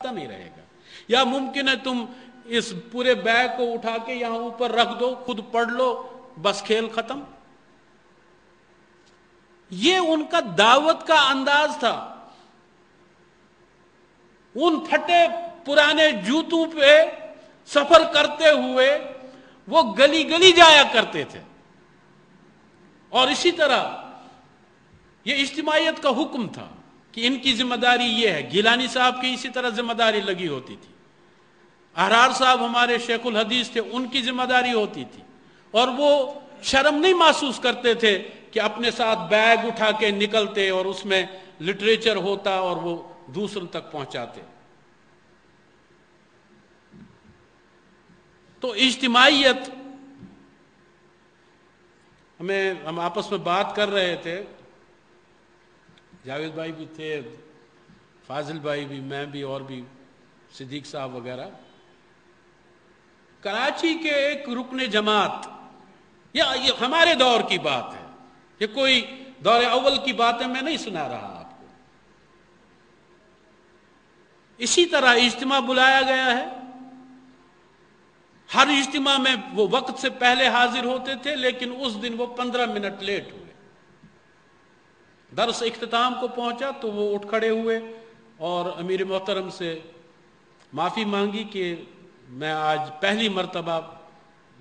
نہیں رہے گا. یا ممکن ہے تم اس پورے بیگ کو اٹھا کے یہاں اوپر رکھ دو, خود پڑھ لو, بس کھیل ختم. یہ ان کا دعوت کا انداز تھا. ان پھٹے پرانے جوتوں پہ سفر کرتے ہوئے وہ گلی گلی جایا کرتے تھے. اور اسی طرح یہ اجتماعیت کا حکم تھا کہ ان کی ذمہ داری یہ ہے. گیلانی صاحب کی اسی طرح ذمہ داری لگی ہوتی تھی. احرار صاحب ہمارے شیخ الحدیث تھے, ان کی ذمہ داری ہوتی تھی. اور وہ شرم نہیں محسوس کرتے تھے کہ اپنے ساتھ بیگ اٹھا کے نکلتے اور اس میں لٹریچر ہوتا اور وہ دوسروں تک پہنچاتے. تو اجتماعیت, ہم آپس میں بات کر رہے تھے, جاوید بھائی بھی تھے, فاضل بھائی بھی, میں بھی, اور بھی صدیق صاحب وغیرہ. کراچی کے ایک رکن جماعت, یہ ہمارے دور کی بات ہے, یہ کوئی دور اول کی باتیں میں نہیں سنا رہا آپ کو. اسی طرح اجتماع بلایا گیا ہے. ہر اجتماع میں وہ وقت سے پہلے حاضر ہوتے تھے, لیکن اس دن وہ 15 منٹ لیٹ ہوئے. درس اختتام کو پہنچا تو وہ اٹھ کھڑے ہوئے اور امیر محترم سے معافی مانگی کہ میں آج پہلی مرتبہ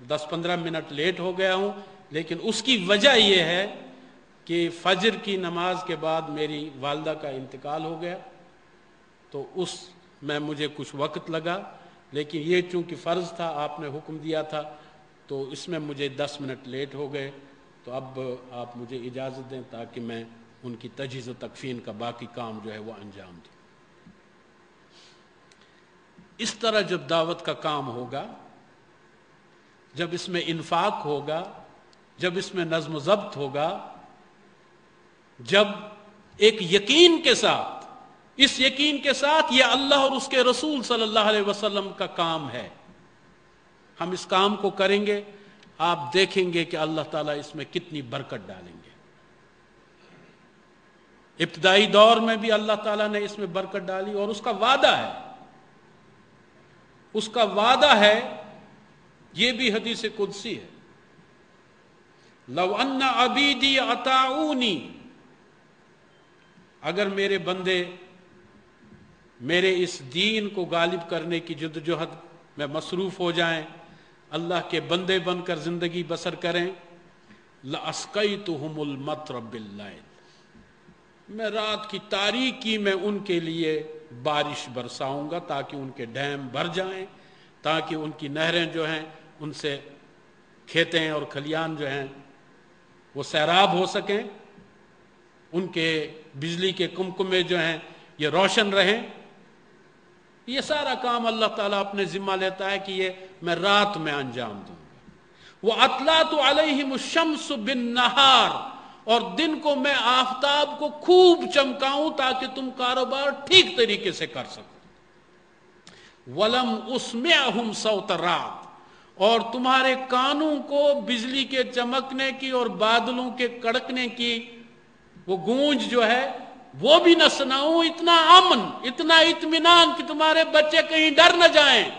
10-15 منٹ لیٹ ہو گیا ہوں, لیکن اس کی وجہ یہ ہے کہ فجر کی نماز کے بعد میری والدہ کا انتقال ہو گیا, تو اس میں مجھے کچھ وقت لگا, لیکن یہ چونکہ فرض تھا, آپ نے حکم دیا تھا, تو اس میں مجھے 10 منٹ لیٹ ہو گئے. تو اب آپ مجھے اجازت دیں تاکہ میں ان کی تجہیز و تکفین کا باقی کام جو ہے وہ انجام دوں. اس طرح جب دعوت کا کام ہوگا, جب اس میں انفاق ہوگا, جب اس میں نظم و ضبط ہوگا, جب ایک یقین کے ساتھ, اس یقین کے ساتھ یہ اللہ اور اس کے رسول صلی اللہ علیہ وسلم کا کام ہے, ہم اس کام کو کریں گے, آپ دیکھیں گے کہ اللہ تعالیٰ اس میں کتنی برکت ڈالیں گے. ابتدائی دور میں بھی اللہ تعالیٰ نے اس میں برکت ڈالی, اور اس کا وعدہ ہے, اس کا وعدہ ہے, یہ بھی حدیث قدسی ہے, لو ان عبیدی اطاعونی, اگر میرے بندے میرے اس دین کو غالب کرنے کی جدوجہد میں مصروف ہو جائیں, اللہ کے بندے بن کر زندگی بسر کریں, لَأَسْقَيْتُهُمُ الْمَطْرَ بِاللَّيْلِ, میں رات کی تاریکی میں ان کے لیے بارش برساؤں گا تاکہ ان کے ڈیم بھر جائیں, تاکہ ان کی نہریں جو ہیں ان سے کھیتیں اور کھلیان جو ہیں وہ سیراب ہو سکیں, ان کے بجلی کے کمکمے جو ہیں یہ روشن رہیں. یہ سارا کام اللہ تعالیٰ اپنے ذمہ لیتا ہے کہ یہ میں رات میں انجام دوں گا. وَأَطْلَعْتُ عَلَيْهِمُ الشَّمْسُ بِالنَّهَارِ, اور دن کو میں آفتاب کو خوب چمکاؤں تاکہ تم کاروبار ٹھیک طریقے سے کر سکو. وَلَمْ أُسْمِعْهُمْ صَوْتَ الرَّعْدِ, اور تمہارے کانوں کو بجلی کے چمکنے کی اور بادلوں کے کڑکنے کی وہ گونج جو ہے وہ بھی نہ سناؤں. اتنا امن, اتنا اطمینان کہ تمہارے بچے کہیں ڈر نہ جائیں.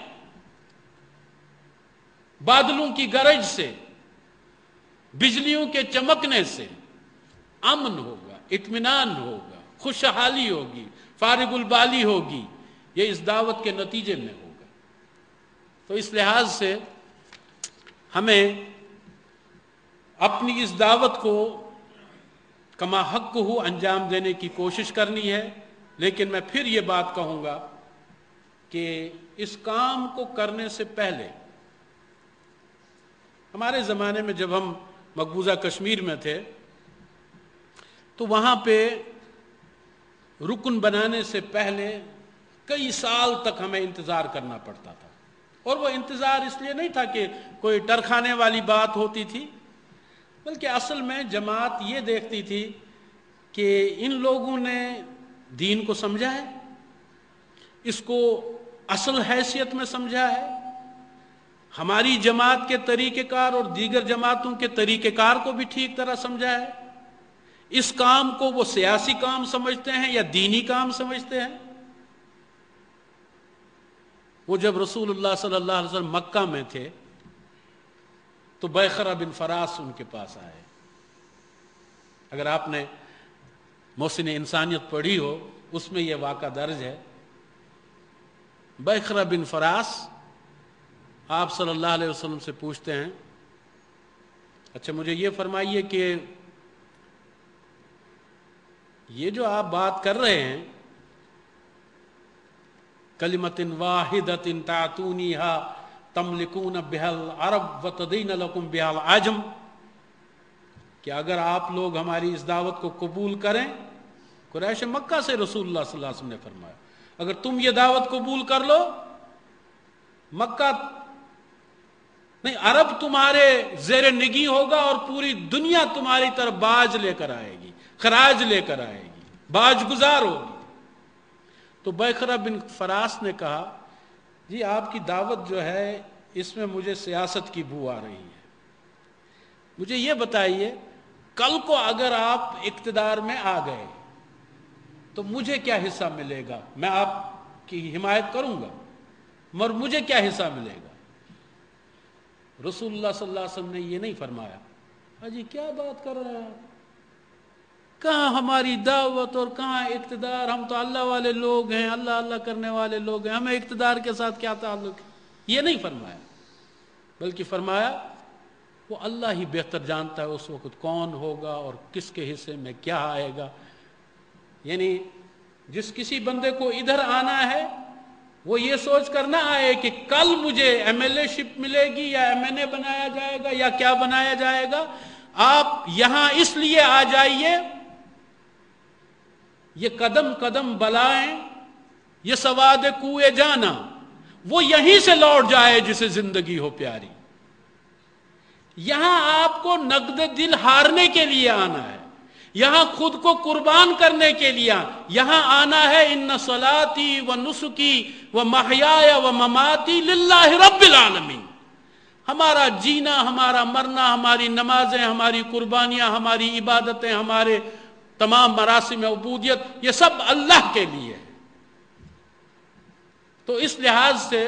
بادلوں کی گرج سے, بجلیوں کے چمکنے سے امن ہوگا, اطمینان ہوگا, خوشحالی ہوگی, فارغ البالی ہوگی. یہ اس دعوت کے نتیجے میں ہوگا. تو اس لحاظ سے ہمیں اپنی اس دعوت کو کما حق ہو انجام دینے کی کوشش کرنی ہے. لیکن میں پھر یہ بات کہوں گا کہ اس کام کو کرنے سے پہلے, ہمارے زمانے میں جب ہم مقبوضہ کشمیر میں تھے تو وہاں پہ رکن بنانے سے پہلے کئی سال تک ہمیں انتظار کرنا پڑتا تھا. اور وہ انتظار اس لیے نہیں تھا کہ کوئی ٹرکھانے والی بات ہوتی تھی, بلکہ اصل میں جماعت یہ دیکھتی تھی کہ ان لوگوں نے دین کو سمجھا ہے, اس کو اصل حیثیت میں سمجھا ہے, ہماری جماعت کے طریقہ کار اور دیگر جماعتوں کے طریقہ کار کو بھی ٹھیک طرح سمجھا ہے. اس کام کو وہ سیاسی کام سمجھتے ہیں یا دینی کام سمجھتے ہیں. وہ جب رسول اللہ صلی اللہ علیہ وسلم مکہ میں تھے تو بیخرہ بن فراس ان کے پاس آئے. اگر آپ نے محسن انسانیت پڑھی ہو اس میں یہ واقعہ درج ہے. بیخرہ بن فراس آپ صلی اللہ علیہ وسلم سے پوچھتے ہیں اچھا مجھے یہ فرمائیے کہ یہ جو آپ بات کر رہے ہیں کلمۃ واحدۃ تعتونیھا تملکون بها العرب وتدین لکم بها العجم، کہ اگر آپ لوگ ہماری اس دعوت کو قبول کریں، قریش مکہ سے رسول اللہ صلی اللہ علیہ وسلم نے فرمایا اگر تم یہ دعوت قبول کر لو مکہ نہیں عرب تمہارے زیر نگی ہوگا اور پوری دنیا تمہاری طرف باج لے کر آئے گی، خراج لے کر آئے گی، باج گزار ہوگی. تو بیخرہ بن فراس نے کہا جی آپ کی دعوت جو ہے اس میں مجھے سیاست کی بو آ رہی ہے، مجھے یہ بتائیے کل کو اگر آپ اقتدار میں آ گئے تو مجھے کیا حصہ ملے گا؟ میں آپ کی حمایت کروں گا مگر مجھے کیا حصہ ملے گا؟ رسول اللہ صلی اللہ علیہ وسلم نے یہ نہیں فرمایا جی کیا بات کر رہے ہیں، کہاں ہماری دعوت اور کہاں اقتدار، ہم تو اللہ والے لوگ ہیں، اللہ اللہ کرنے والے لوگ ہیں، ہمیں اقتدار کے ساتھ کیا تعلق ہے؟ یہ نہیں فرمایا، بلکہ فرمایا وہ اللہ ہی بہتر جانتا ہے اس وقت کون ہوگا اور کس کے حصے میں کیا آئے گا. یعنی جس کسی بندے کو ادھر آنا ہے وہ یہ سوچ کر نہ آئے کہ کل مجھے ایم ایل اے شپ ملے گی یا ایم این اے بنایا جائے گا یا کیا بنایا جائے گا. آپ یہاں اس لیے آ جائیے یہ قدم قدم بلائیں، یہ سواد کوئے جانا، وہ یہیں سے لوٹ جائے جسے زندگی ہو پیاری. یہاں آپ کو نقد دل ہارنے کے لیے آنا ہے، یہاں خود کو قربان کرنے کے لیے یہاں آنا ہے. ان صلاتی و نسکی و محیای و مماتی للہ رب العالمین. ہمارا جینا، ہمارا مرنا، ہماری نمازیں، ہماری قربانیاں، ہماری عبادتیں، ہمارے تمام مراسم عبودیت یہ سب اللہ کے لیے ہے. تو اس لحاظ سے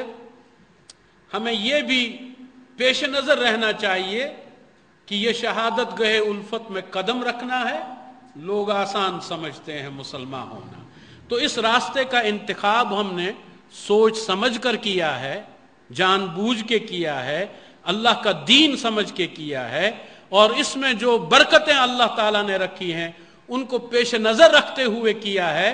ہمیں یہ بھی پیش نظر رہنا چاہیے کہ یہ شہادت گہے الفت میں قدم رکھنا ہے. لوگ آسان سمجھتے ہیں مسلمان ہونا، تو اس راستے کا انتخاب ہم نے سوچ سمجھ کر کیا ہے، جان بوجھ کے کیا ہے، اللہ کا دین سمجھ کے کیا ہے، اور اس میں جو برکتیں اللہ تعالیٰ نے رکھی ہیں ان کو پیش نظر رکھتے ہوئے کیا ہے.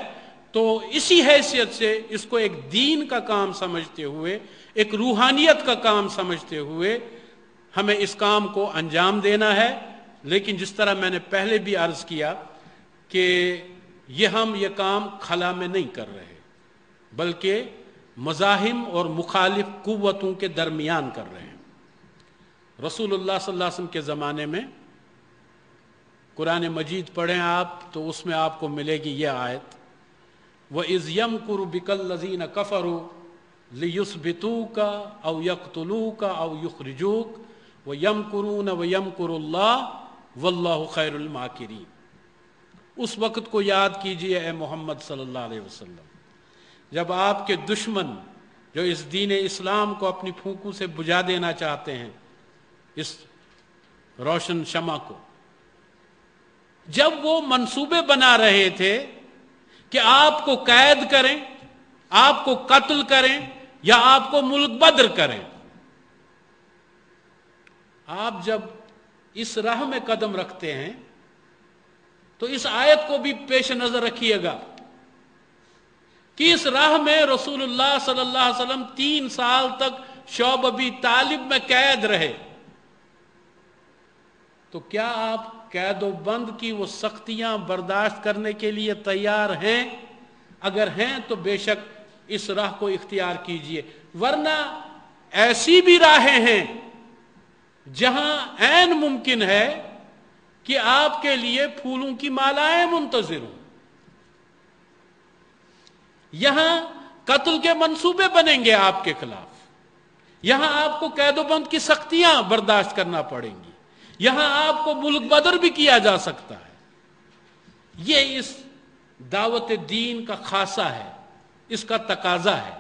تو اسی حیثیت سے اس کو ایک دین کا کام سمجھتے ہوئے، ایک روحانیت کا کام سمجھتے ہوئے ہمیں اس کام کو انجام دینا ہے. لیکن جس طرح میں نے پہلے بھی عرض کیا کہ ہم یہ کام خلا میں نہیں کر رہے بلکہ مزاحم اور مخالف قوتوں کے درمیان کر رہے ہیں. رسول اللہ صلی اللہ علیہ وسلم کے زمانے میں قرآن مجید پڑھیں آپ تو اس میں آپ کو ملے گی یہ آیت وَإِذْ يَمْكُرُ بِكَ الَّذِينَ كَفَرُوا لِيُثْبِتُوكَ أَوْ يَقْتُلُوكَ أَوْ يُخْرِجُوكَ وَيَمْكُرُونَ وَيَمْكُرُ اللَّهُ وَاللَّهُ خَيْرُ الْمَاكِرِينَ. اس وقت کو یاد کیجئے اے محمد صلی اللہ علیہ وسلم جب آپ کے دشمن جو اس دین اسلام کو اپنی پھونکوں سے بجھا دینا چاہتے ہیں، اس روشن شمع کو، جب وہ منصوبے بنا رہے تھے کہ آپ کو قید کریں، آپ کو قتل کریں یا آپ کو ملک بدر کریں، آپ جب اس راہ میں قدم رکھتے ہیں تو اس آیت کو بھی پیش نظر رکھیے گا کہ اس راہ میں رسول اللہ صلی اللہ علیہ وسلم 3 سال تک شعب ابی طالب میں قید رہے. تو کیا آپ قید و بند کی وہ سختیاں برداشت کرنے کے لیے تیار ہیں؟ اگر ہیں تو بے شک اس راہ کو اختیار کیجئے، ورنہ ایسی بھی راہیں ہیں جہاں عین ممکن ہے کہ آپ کے لیے پھولوں کی مالائیں منتظر ہوں. یہاں قتل کے منصوبے بنیں گے آپ کے خلاف، یہاں آپ کو قید و بند کی سختیاں برداشت کرنا پڑیں گی، یہاں آپ کو ملک بدر بھی کیا جا سکتا ہے. یہ اس دعوت دین کا خاصہ ہے، اس کا تقاضا ہے.